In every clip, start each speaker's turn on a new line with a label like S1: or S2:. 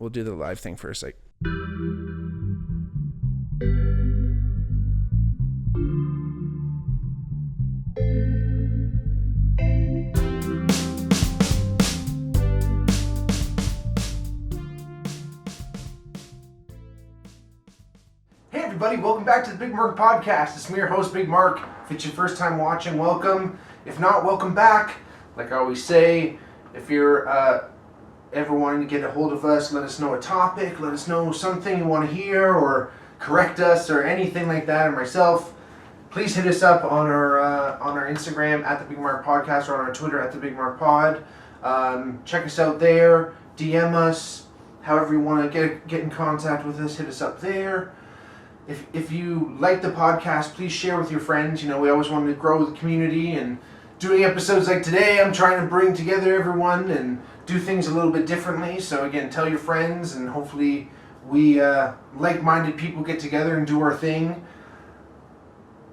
S1: we'll do the live thing first. Like, hey everybody, welcome back to the Bigmark podcast. It's me, your host, Bigmark. If it's your first time watching, welcome. If not, welcome back. Like I always say, if you're ever wanting to get a hold of us, let us know a topic, let us know something you want to hear, or correct us, or anything like that, or myself, please hit us up on our Instagram at the Bigmark Podcast, or on our Twitter at the Bigmark Pod. Check us out there, DM us, however you want to get in contact with us, hit us up there. If you like the podcast, please share with your friends. You know, we always want to grow the community, and doing episodes like today, I'm trying to bring together everyone and do things a little bit differently. So again, tell your friends, and hopefully we like-minded people get together and do our thing.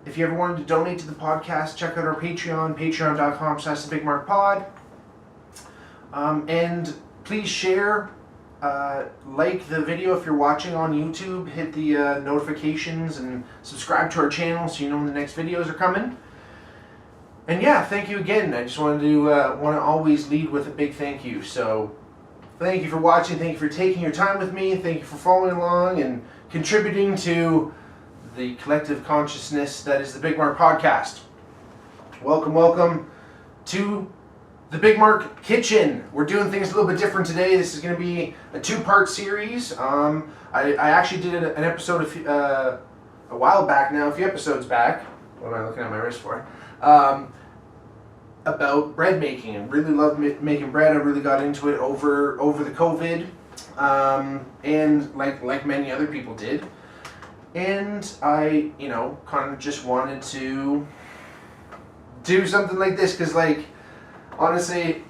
S1: If you ever wanted to donate to the podcast, check out our Patreon, patreon.com/thebigmarkpod. And please share, like the video if you're watching on YouTube, hit the notifications and subscribe to our channel so you know when the next videos are coming. And yeah, thank you again. I just wanted to always lead with a big thank you. So thank you for watching, thank you for taking your time with me, thank you for following along and contributing to the collective consciousness that is the Bigmark Podcast. Welcome to the Bigmark Kitchen. We're doing things a little bit different today. This is going to be a two-part series. I actually did an episode a while back now, a few episodes back. What am I looking at my wrist for? About bread making. I really love making bread. I really got into it over the COVID, and like many other people did. And I, kind of just wanted to do something like this because, honestly,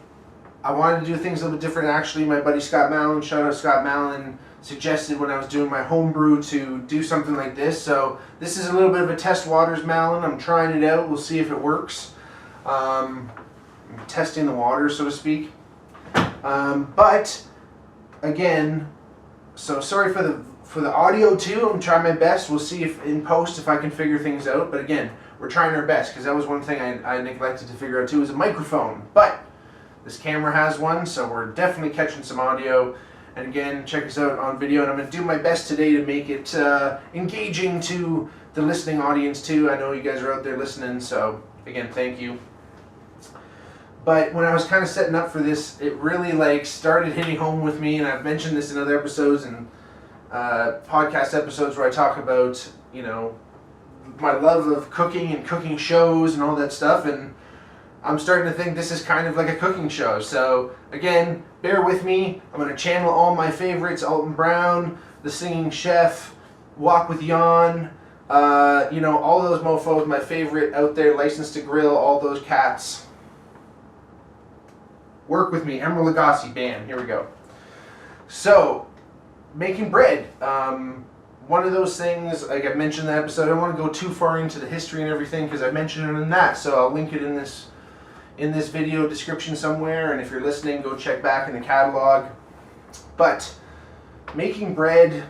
S1: I wanted to do things a little bit different. Actually, my buddy Scott Mallon, shout out Scott Mallon, suggested when I was doing my homebrew to do something like this. So this is a little bit of a test waters, Mallon. I'm trying it out. We'll see if it works. I'm testing the water, so to speak. But again, so sorry for the audio too. I'm trying my best. We'll see if in post if I can figure things out. But again, we're trying our best because that was one thing I neglected to figure out too, is a microphone. But this camera has one, so we're definitely catching some audio. And again, check us out on video, and I'm going to do my best today to make it engaging to the listening audience too. I know you guys are out there listening, so again, thank you. But when I was kind of setting up for this, it really started hitting home with me, and I've mentioned this in other episodes and podcast episodes where I talk about, my love of cooking and cooking shows and all that stuff, and I'm starting to think this is kind of like a cooking show. So again, bear with me. I'm going to channel all my favorites: Alton Brown, The Singing Chef, Walk with Jan, all those mofos, my favorite out there, License to Grill, all those cats. Work with me, Emerald Lagasse, bam, here we go. So, making bread. One of those things, like I mentioned in the episode, I don't want to go too far into the history and everything because I mentioned it in that, so I'll link it in this video description somewhere, and if you're listening, go check back in the catalog. But making bread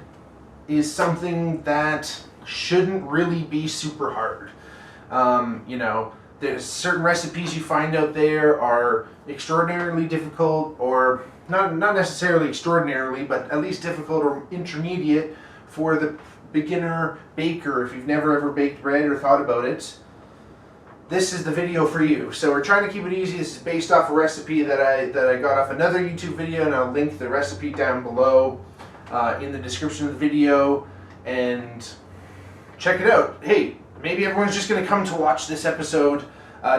S1: is something that shouldn't really be super hard. There's certain recipes you find out there are extraordinarily difficult, or not necessarily extraordinarily, but at least difficult or intermediate for the beginner baker. If you've never ever baked bread or thought about it, this is the video for you. So we're trying to keep it easy. This is based off a recipe that I got off another YouTube video, and I'll link the recipe down below in the description of the video, and check it out. Hey, maybe everyone's just going to come to watch this episode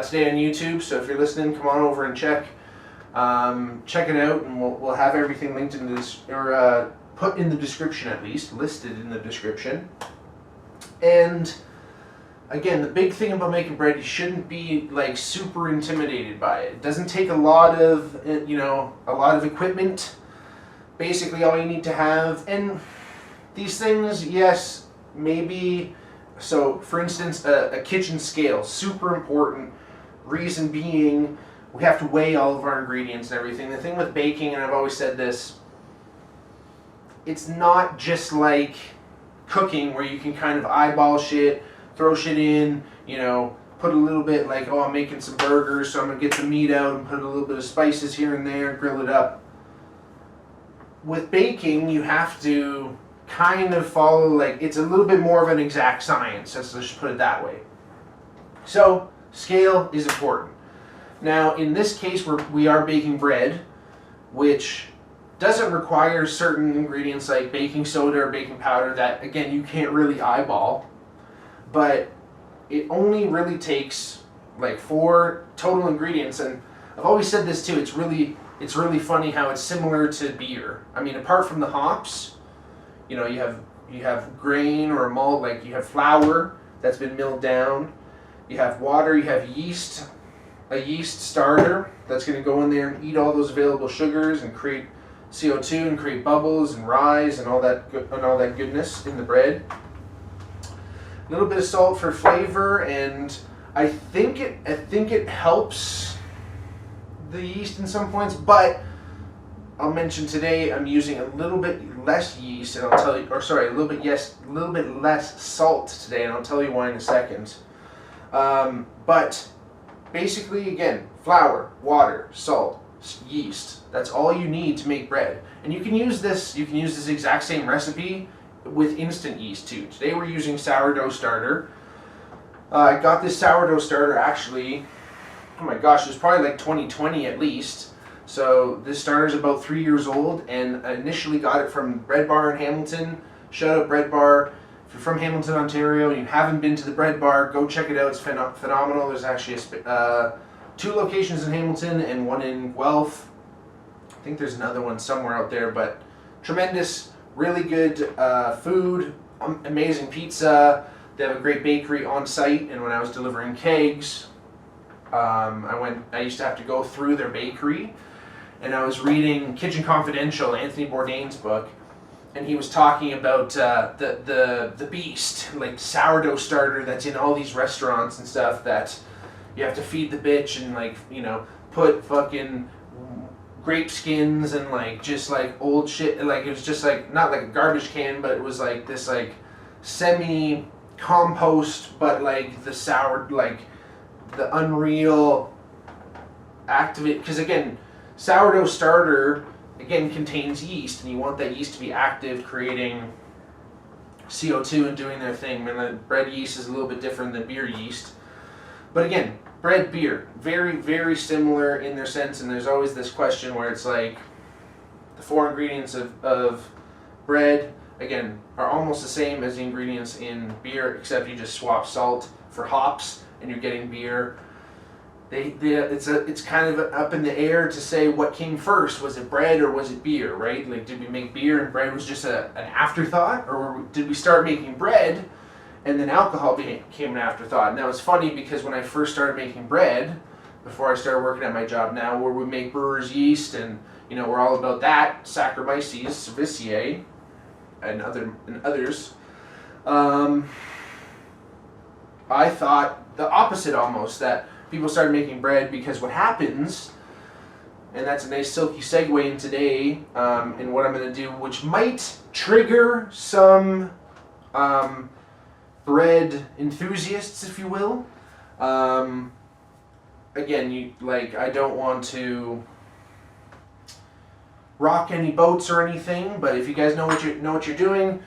S1: today on YouTube, so if you're listening, come on over and check it out, and we'll have everything linked in this, or put in the description, at least listed in the description. And again, the big thing about making bread, you shouldn't be super intimidated by it. It doesn't take a lot of equipment. Basically all you need to have, and these things, yes, maybe, so for instance, a kitchen scale, super important. Reason being, we have to weigh all of our ingredients and everything. The thing with baking, and I've always said this, it's not just like cooking where you can kind of eyeball shit, throw shit in, you know, put a little bit like, oh, I'm making some burgers, so I'm going to get the meat out and put a little bit of spices here and there, grill it up. With baking, you have to kind of follow, like, it's a little bit more of an exact science, let's just put it that way. So, scale is important. Now, in this case, we are baking bread, which doesn't require certain ingredients like baking soda or baking powder that, again, you can't really eyeball. But it only really takes like 4 total ingredients. And I've always said this too, it's really funny how it's similar to beer. I mean, apart from the hops, you know, you have grain or malt, like you have flour that's been milled down. You have water, you have yeast, a yeast starter that's going to go in there and eat all those available sugars and create CO2 and create bubbles and rise and all that goodness in the bread. A little bit of salt for flavor, and I think it helps the yeast in some points, but I'll mention today I'm using a little bit less yeast, and I'll tell you, or sorry, a little bit less salt today, and I'll tell you why in a second. But basically, again, flour, water, salt, yeast. That's all you need to make bread. And you can use this exact same recipe with instant yeast too. Today we're using sourdough starter. I got this sourdough starter actually, oh my gosh, it was probably like 2020 at least. So this starter is about 3 years old, and I initially got it from Bread Bar in Hamilton. Shout out Bread Bar. If you're from Hamilton, Ontario, and you haven't been to the Bread Bar, go check it out. It's phenomenal. There's actually 2 locations in Hamilton and 1 in Guelph. I think there's another one somewhere out there, but tremendous, really good food, amazing pizza. They have a great bakery on site, and when I was delivering kegs, I used to have to go through their bakery, and I was reading Kitchen Confidential, Anthony Bourdain's book, and he was talking about the beast, like sourdough starter that's in all these restaurants and stuff that you have to feed the bitch and, like, you know, put fucking grape skins and like just like old shit, like it was just like not like a garbage can, but it was like this like semi compost, but like the sour, like the unreal activate, because again, sourdough starter again contains yeast, and you want that yeast to be active, creating CO2 and doing their thing. And the bread yeast is a little bit different than beer yeast, but again, bread, beer, very, very similar in their sense. And there's always this question where it's like the 4 ingredients of bread, again, are almost the same as the ingredients in beer, except you just swap salt for hops and you're getting beer. It's kind of up in the air to say what came first. Was it bread or was it beer, right? Like, did we make beer and bread was just an afterthought? Or did we start making bread and then alcohol became an afterthought? Now, it's funny because when I first started making bread, before I started working at my job now, where we make brewer's yeast and, you know, we're all about that, Saccharomyces cerevisiae, and others, I thought the opposite almost, that people started making bread because what happens, and that's a nice silky segue in today, in what I'm going to do, which might trigger some bread enthusiasts, if you will. Again, I don't want to rock any boats or anything, but if you guys know what you're doing,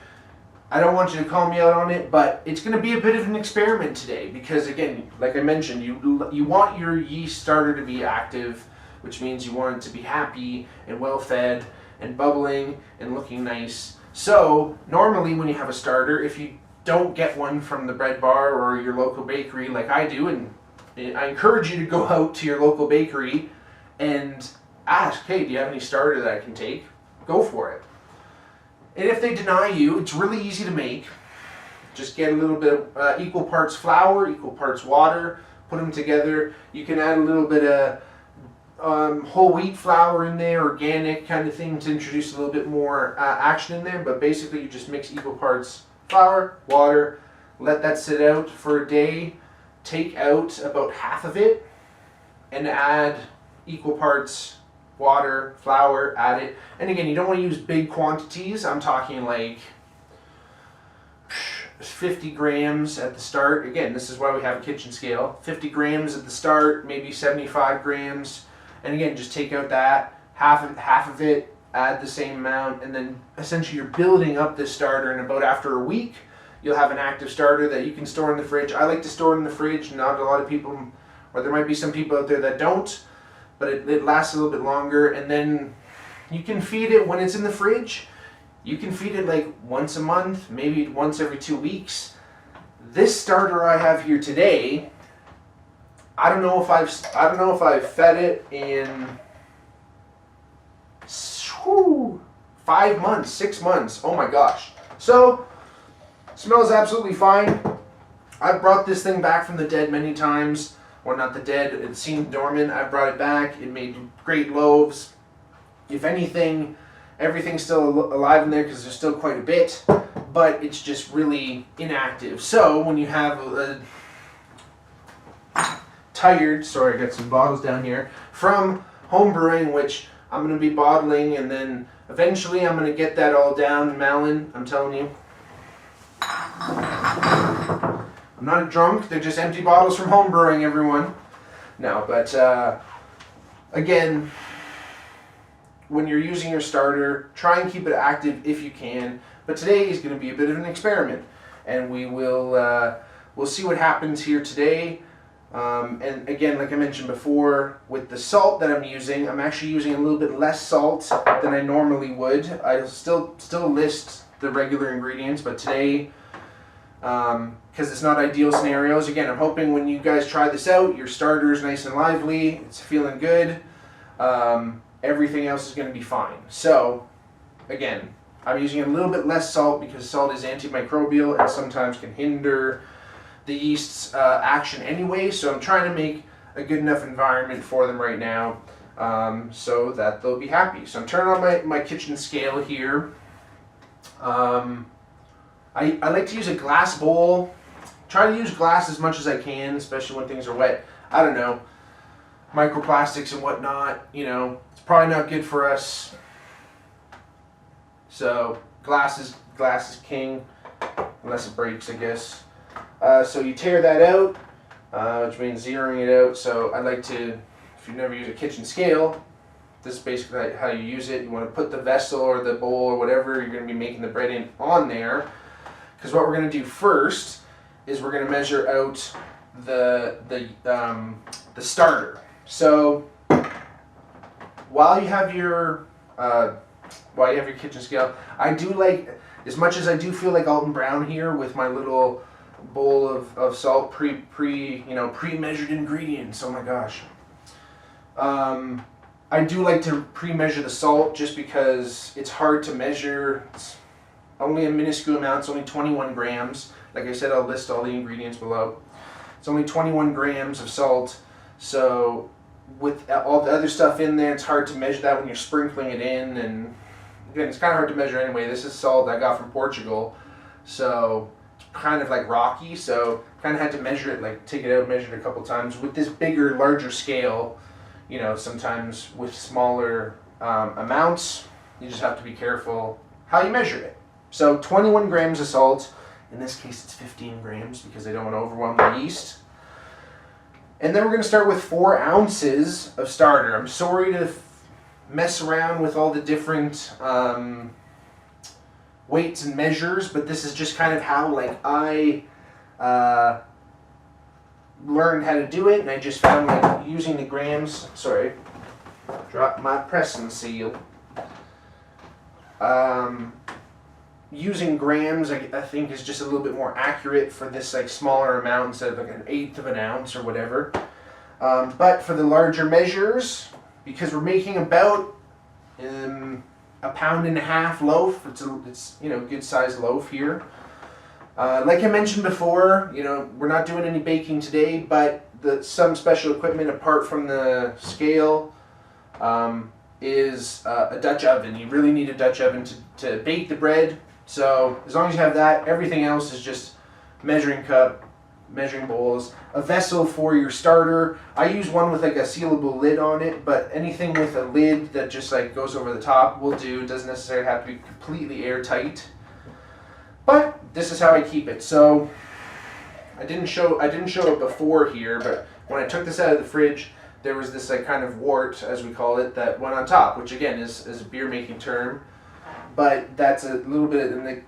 S1: I don't want you to call me out on it, but it's going to be a bit of an experiment today because, again, like I mentioned, you want your yeast starter to be active, which means you want it to be happy and well-fed and bubbling and looking nice. So normally when you have a starter, if you don't get one from the Bread Bar or your local bakery like I do, and I encourage you to go out to your local bakery and ask, hey, do you have any starter that I can take? Go for it. And if they deny you, it's really easy to make. Just get a little bit of equal parts flour, equal parts water, put them together. You can add a little bit of whole wheat flour in there, organic kind of thing, to introduce a little bit more action in there. But basically you just mix equal parts flour, water, let that sit out for a day, take out about half of it, and add equal parts water, flour, add it. And again, you don't want to use big quantities. I'm talking like 50 grams at the start. Again, this is why we have a kitchen scale. 50 grams at the start, maybe 75 grams. And again, just take out that, half of it, add the same amount, and then essentially you're building up this starter, and about after a week, you'll have an active starter that you can store in the fridge. I like to store it in the fridge. Not a lot of people, or there might be some people out there that don't, but it lasts a little bit longer, and then you can feed it when it's in the fridge. You can feed it like once a month, maybe once every 2 weeks. This starter I have here today, I don't know if I've fed it in 5 months, 6 months. Oh my gosh. So, smells absolutely fine. I've brought this thing back from the dead many times. Or not the dead, it seemed dormant. I brought it back. It made great loaves. If anything, everything's still alive in there because there's still quite a bit, but it's just really inactive. So when you have a sorry, I got some bottles down here, from home brewing, which I'm going to be bottling, and then eventually I'm going to get that all down, Malin, I'm telling you. I'm not a drunk, they're just empty bottles from home brewing, everyone. No, but again, when you're using your starter, try and keep it active if you can. But today is going to be a bit of an experiment, and we'll see what happens here today. And again, like I mentioned before, with the salt that I'm using, I'm actually using a little bit less salt than I normally would. I'll still list the regular ingredients, but today, because it's not ideal scenarios, again, I'm hoping when you guys try this out, your starter is nice and lively, it's feeling good, everything else is going to be fine. So, again, I'm using a little bit less salt because salt is antimicrobial and sometimes can hinder the yeast's action anyway, so I'm trying to make a good enough environment for them right now so that they'll be happy. So I'm turning on my kitchen scale here. I like to use a glass bowl. Try to use glass as much as I can, especially when things are wet. I don't know, microplastics and whatnot, you know, it's probably not good for us. So glass is king, unless it breaks, I guess. So you tear that out, which means zeroing it out. So I'd like to, if you've never used a kitchen scale, this is basically how you use it. You want to put the vessel or the bowl or whatever you're going to be making the bread in on there. Because what we're going to do first is we're going to measure out the starter. So while you have your kitchen scale, I do like, as much as I do feel like Alton Brown here with my little bowl of salt, pre-measured ingredients. Oh my gosh. I do like to pre-measure the salt just because it's hard to measure. It's only a minuscule amount. It's only 21 grams. Like I said, I'll list all the ingredients below. It's only 21 grams of salt. So with all the other stuff in there, it's hard to measure that when you're sprinkling it in. And again, it's kind of hard to measure anyway. This is salt I got from Portugal. So kind of like rocky, so kind of had to measure it, like take it out, measure it a couple times. With this bigger, larger scale, you know, sometimes with smaller amounts, you just have to be careful how you measure it. So 21 grams of salt, in this case it's 15 grams because I don't want to overwhelm the yeast. And then we're going to start with 4 ounces of starter. I'm sorry to mess around with all the different weights and measures, but this is just kind of how like I learned how to do it, and I just found like using the grams, sorry, drop my pressing seal, using grams I think is just a little bit more accurate for this like smaller amount instead of like an 1/8 of an ounce or whatever. But for the larger measures, because we're making about 1.5 pound loaf. It's you know, good sized loaf here. Like I mentioned before, you know, we're not doing any baking today, but some special equipment apart from the scale is a Dutch oven. You really need a Dutch oven to bake the bread. So as long as you have that, everything else is just measuring cup, measuring bowls, a vessel for your starter. I use one with like a sealable lid on it, but anything with a lid that just like goes over the top will do. It doesn't necessarily have to be completely airtight. But this is how I keep it. So I didn't show it before here, but when I took this out of the fridge, there was this like kind of wart, as we call it, that went on top, which again is a beer making term, but that's a little bit, and it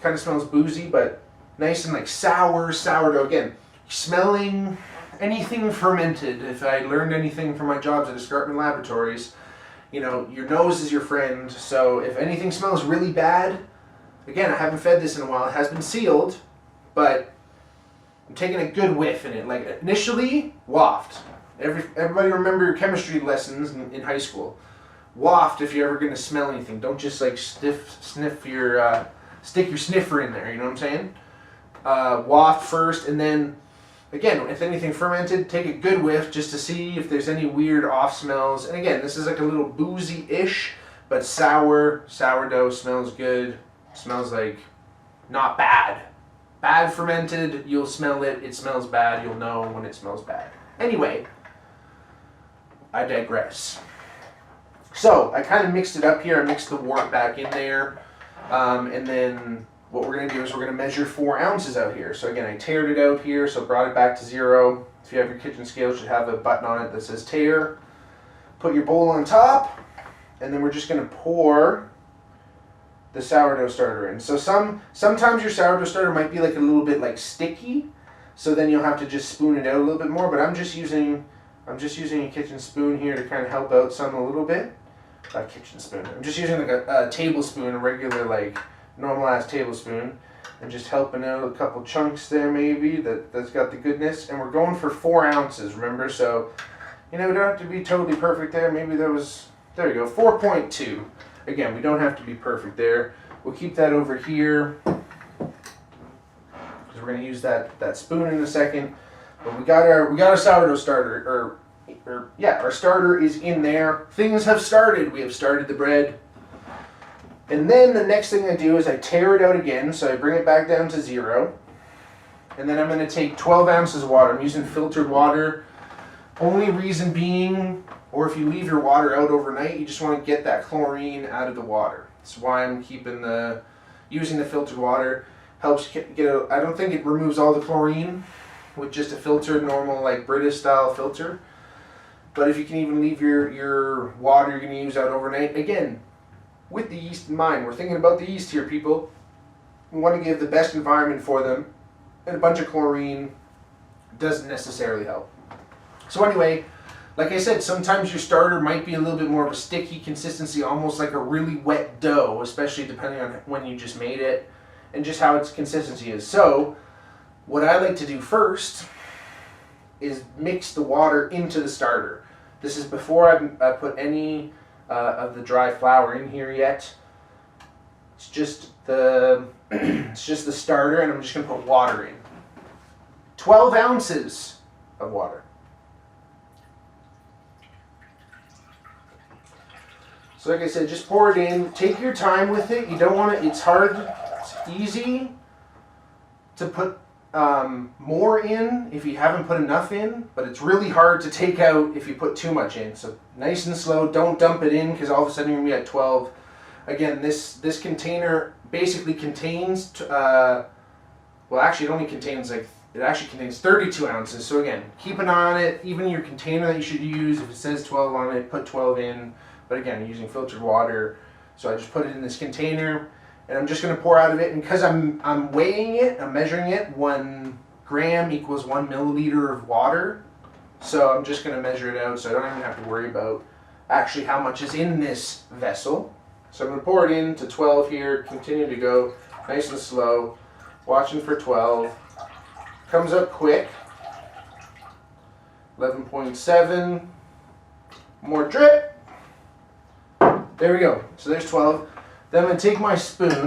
S1: kind of smells boozy, but nice and like sourdough. Again, smelling anything fermented. If I learned anything from my jobs at escarpment laboratories, you know, your nose is your friend. So if anything smells really bad, again, I haven't fed this in a while. It has been sealed, but I'm taking a good whiff in it. Like initially, waft. Everybody remember your chemistry lessons in high school. Waft if you're ever going to smell anything. Don't just like sniff your, stick your sniffer in there, you know what I'm saying? Waft first, and then, again, if anything fermented, take a good whiff just to see if there's any weird off smells. And again, this is like a little boozy-ish, but sourdough smells good. Smells like not bad. Bad fermented, you'll smell it. It smells bad, you'll know when it smells bad. Anyway, I digress. So, I kind of mixed it up here. I mixed the wort back in there. And then what we're going to do is we're going to measure 4 ounces out here. So again, I tared it out here, so brought it back to 0. If you have your kitchen scale, it should have a button on it that says tare. Put your bowl on top, and then we're just going to pour the sourdough starter in. So sometimes your sourdough starter might be like a little bit like sticky, so then you'll have to just spoon it out a little bit more, but I'm just using a kitchen spoon here to kind of help out some a little bit. A kitchen spoon. I'm just using like a tablespoon, a regular like normal-ass tablespoon, and just helping out a couple chunks there maybe that's got the goodness. And we're going for 4 ounces, remember? So, you know, we don't have to be totally perfect there. Maybe there you go, 4.2. Again, we don't have to be perfect there. We'll keep that over here because we're going to use that spoon in a second. But we got our sourdough starter, our starter is in there. Things have started. We have started the bread. And then the next thing I do is I tare it out again, so I bring it back down to 0. And then I'm going to take 12 ounces of water. I'm using filtered water. Only reason being, or if you leave your water out overnight, you just want to get that chlorine out of the water. That's why I'm using the filtered water. Helps get it. I don't think it removes all the chlorine with just a filtered, normal, like British style filter. But if you can even leave your water you're going to use out overnight, again, with the yeast in mind, we're thinking about the yeast here, people. We want to give the best environment for them, and a bunch of chlorine doesn't necessarily help. So anyway, like I said, sometimes your starter might be a little bit more of a sticky consistency, almost like a really wet dough, especially depending on when you just made it, and just how its consistency is. So, what I like to do first is mix the water into the starter. This is before I put any of the dry flour in here yet. It's just the starter, and I'm just going to put water in. 12 ounces of water. So like I said, just pour it in. Take your time with it. You don't want to, it's easy to put more in if you haven't put enough in, but it's really hard to take out if you put too much in. So nice and slow, don't dump it in because all of a sudden you're going to be at 12. Again, this container basically contains, actually it only contains it actually contains 32 ounces. So again, keep an eye on it. Even your container that you should use, if it says 12 on it, put 12 in. But again, I'm using filtered water. So I just put it in this container. And I'm just going to pour out of it, and because I'm weighing it, I'm measuring it, 1 gram equals 1 milliliter of water. So I'm just going to measure it out, so I don't even have to worry about actually how much is in this vessel. So I'm going to pour it in to 12 here, continue to go nice and slow, watching for 12. Comes up quick. 11.7. More drip. There we go. So there's 12. Then I'm going to take my spoon,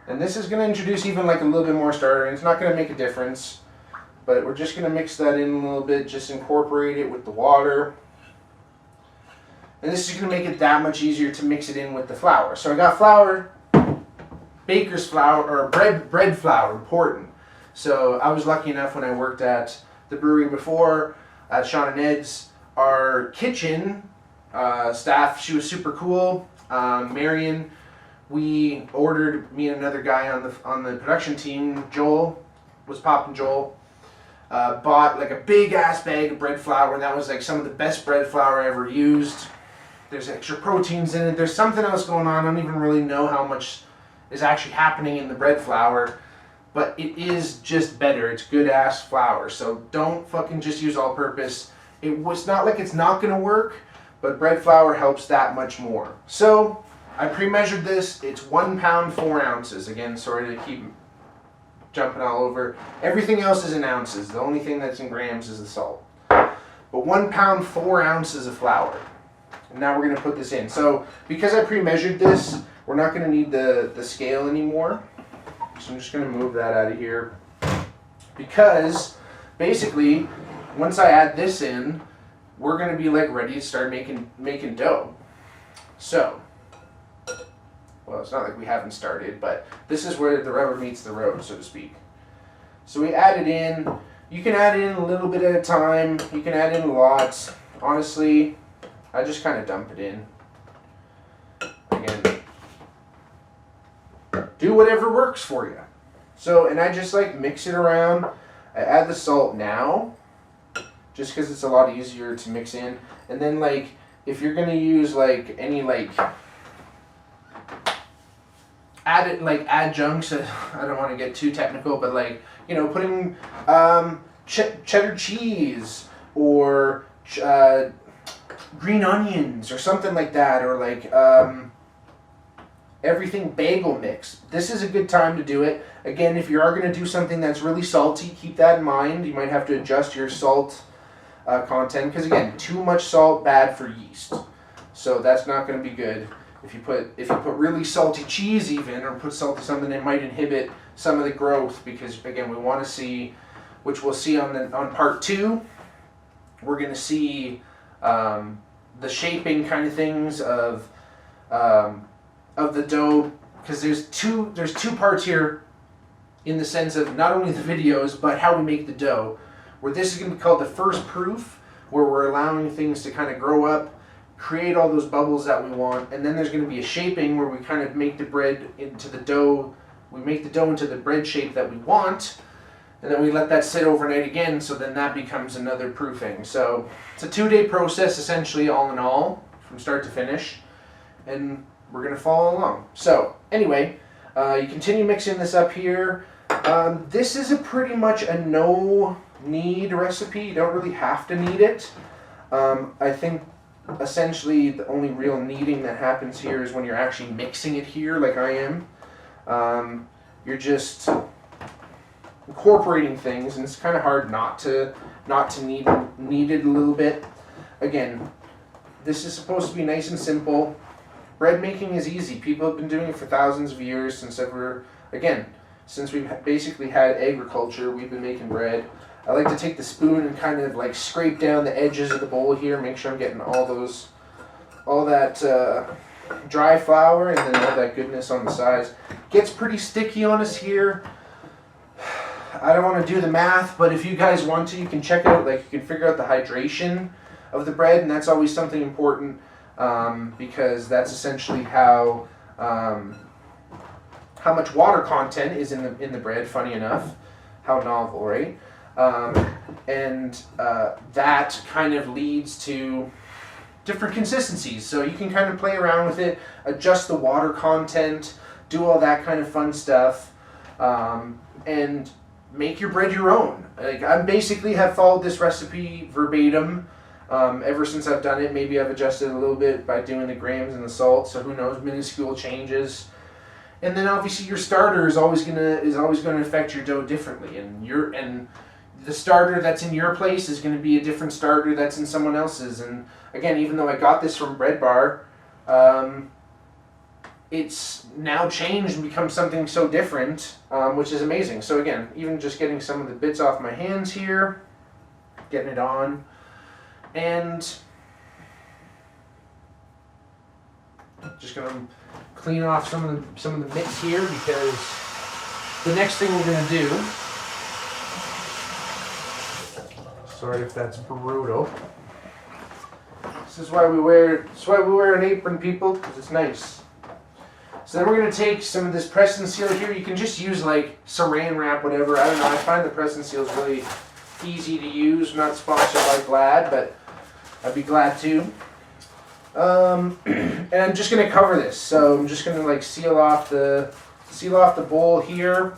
S1: and this is going to introduce even like a little bit more starter, and it's not going to make a difference, but we're just going to mix that in a little bit, just incorporate it with the water. And this is going to make it that much easier to mix it in with the flour. So I got flour, baker's flour, or bread flour, important. So I was lucky enough when I worked at the brewery before, at Sean and Ed's, our kitchen staff, she was super cool. Marion, we ordered, me and another guy on the production team, Joel, was popping Joel, bought like a big ass bag of bread flour, and that was like some of the best bread flour I ever used. There's extra proteins in it. There's something else going on. I don't even really know how much is actually happening in the bread flour, but it is just better. It's good ass flour. So don't fucking just use all purpose. It was not like it's not gonna work, but bread flour helps that much more. So I pre-measured this. It's 1 pound 4 ounces. Again, sorry to keep jumping all over. Everything else is in ounces. The only thing that's in grams is the salt. But 1 pound 4 ounces of flour. And now we're going to put this in. So because I pre-measured this, we're not going to need the scale anymore. So I'm just going to move that out of here. Because basically, once I add this in, we're going to be like ready to start making dough. So, well, it's not like we haven't started, but this is where the rubber meets the road, so to speak. So we add it in. You can add in a little bit at a time. You can add in lots. Honestly, I just kind of dump it in. Again, do whatever works for you. So, and I just like mix it around. I add the salt now, just because it's a lot easier to mix in. And then like, if you're gonna use like any like added like adjuncts, I don't want to get too technical, but like, you know, putting cheddar cheese or green onions or something like that, or like everything bagel mix. This is a good time to do it. Again, if you are going to do something that's really salty, keep that in mind. You might have to adjust your salt content, because again, too much salt, bad for yeast. So that's not going to be good. If you put really salty cheese even, or put salty something, it might inhibit some of the growth, because again, we want to see, which we'll see on part 2, we're going to see the shaping kind of things of the dough, because there's two parts here in the sense of not only the videos but how we make the dough, where this is going to be called the first proof, where we're allowing things to kind of grow up, create all those bubbles that we want, and then there's going to be a shaping where we kind of make the bread into the dough. We make the dough into the bread shape that we want, and then we let that sit overnight again, so then that becomes another proofing. So it's a 2-day process essentially, all in all, from start to finish, and we're going to follow along. So anyway, you continue mixing this up here. This is pretty much a no knead recipe. You don't really have to knead it. I think essentially the only real kneading that happens here is when you're actually mixing it here like I am. You're just incorporating things, and it's kind of hard not to knead it a little bit. Again, this is supposed to be nice and simple. Bread making is easy. People have been doing it for thousands of years, since we've basically had agriculture, we've been making bread. I like to take the spoon and kind of like scrape down the edges of the bowl here, make sure I'm getting all that dry flour and then all that goodness on the sides. Gets pretty sticky on us here. I don't want to do the math, but if you guys want to, you can check out, like you can figure out the hydration of the bread, and that's always something important, because that's essentially how much water content is in the bread. Funny enough, how novel, right? That kind of leads to different consistencies. So you can kind of play around with it, adjust the water content, do all that kind of fun stuff, and make your bread your own. Like, I basically have followed this recipe verbatim ever since I've done it. Maybe I've adjusted a little bit by doing the grams and the salt, so who knows, minuscule changes. And then obviously your starter is always gonna affect your dough differently, and the starter that's in your place is going to be a different starter that's in someone else's. And again, even though I got this from Bread Bar, it's now changed and become something so different, which is amazing. So again, even just getting some of the bits off my hands here, getting it on, and just going to clean off some of the mix here, because the next thing we're going to do Sorry if that's brutal. This is why we wear an apron, people, because it's nice. So then we're going to take some of this press and seal here. You can just use like saran wrap, whatever. I don't know. I find the press and seal is really easy to use. I'm not sponsored by Glad, but I'd be glad to. And I'm just going to cover this. So I'm just going to like seal off the bowl here.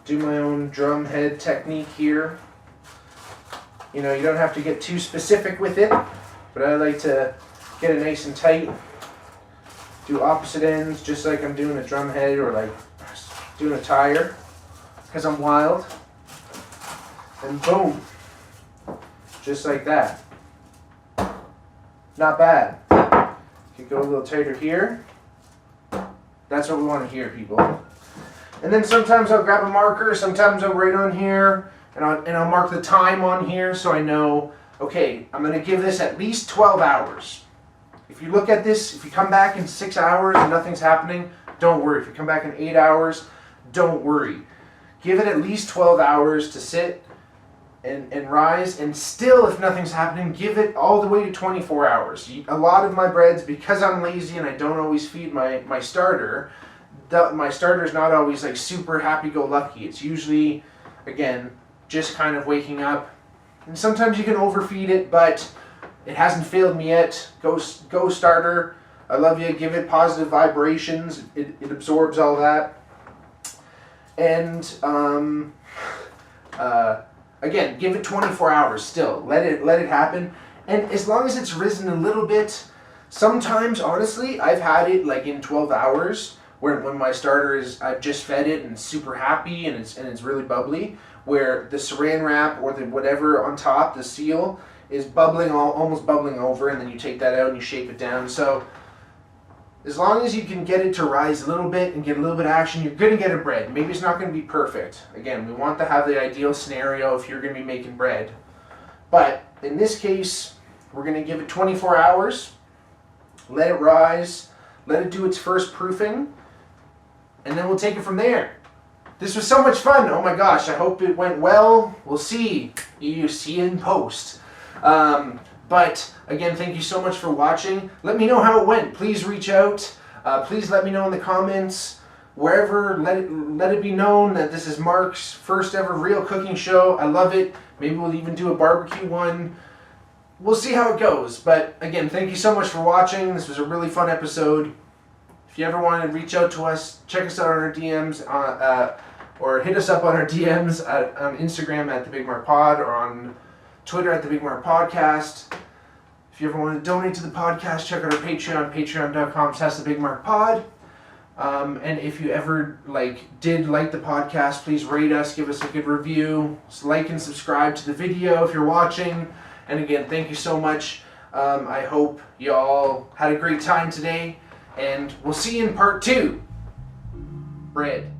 S1: Do my own drum head technique here. You know, you don't have to get too specific with it, but I like to get it nice and tight. Do opposite ends, just like I'm doing a drum head or like doing a tire, because I'm wild. And boom, just like that. Not bad. You can go a little tighter here. That's what we want to hear, people. And then sometimes I'll grab a marker, sometimes I'll write on here, and I'll mark the time on here so I know, okay, I'm going to give this at least 12 hours. If you look at this, if you come back in 6 hours and nothing's happening, don't worry. If you come back in 8 hours, don't worry. Give it at least 12 hours to sit and rise, and still, if nothing's happening, give it all the way to 24 hours. A lot of my breads, because I'm lazy and I don't always feed my starter, my starter's not always like super happy-go-lucky. It's usually, again, just kind of waking up. And sometimes you can overfeed it, but it hasn't failed me yet. Go starter. I love you. Give it positive vibrations. It absorbs all that. And again, give it 24 hours still. Let it happen. And as long as it's risen a little bit, sometimes, honestly, I've had it like in 12 hours when my starter is, I've just fed it and it's super happy and it's really bubbly, where the saran wrap or the whatever on top, the seal, is bubbling, almost bubbling over, and then you take that out and you shape it down. So as long as you can get it to rise a little bit and get a little bit of action, you're going to get a bread. Maybe it's not going to be perfect. Again, we want to have the ideal scenario if you're going to be making bread. But in this case, we're going to give it 24 hours, let it rise, let it do its first proofing, and then we'll take it from there. This was so much fun. Oh my gosh, I hope it went well. We'll see. You see in post. But again, thank you so much for watching. Let me know how it went. Please reach out. Please let me know in the comments. Wherever, let it be known that this is Mark's first ever real cooking show. I love it. Maybe we'll even do a barbecue one. We'll see how it goes. But again, thank you so much for watching. This was a really fun episode. If you ever want to reach out to us, check us out on our DMs, or hit us up on our DMs on Instagram at the Bigmark Pod, or on Twitter at the Bigmark Podcast. If you ever want to donate to the podcast, check out our Patreon, patreon.com/thebigmarkpod. And if you ever did like the podcast, please rate us, give us a good review, like and subscribe to the video if you're watching. And again, thank you so much. I hope y'all had a great time today, and we'll see you in part 2. Bread.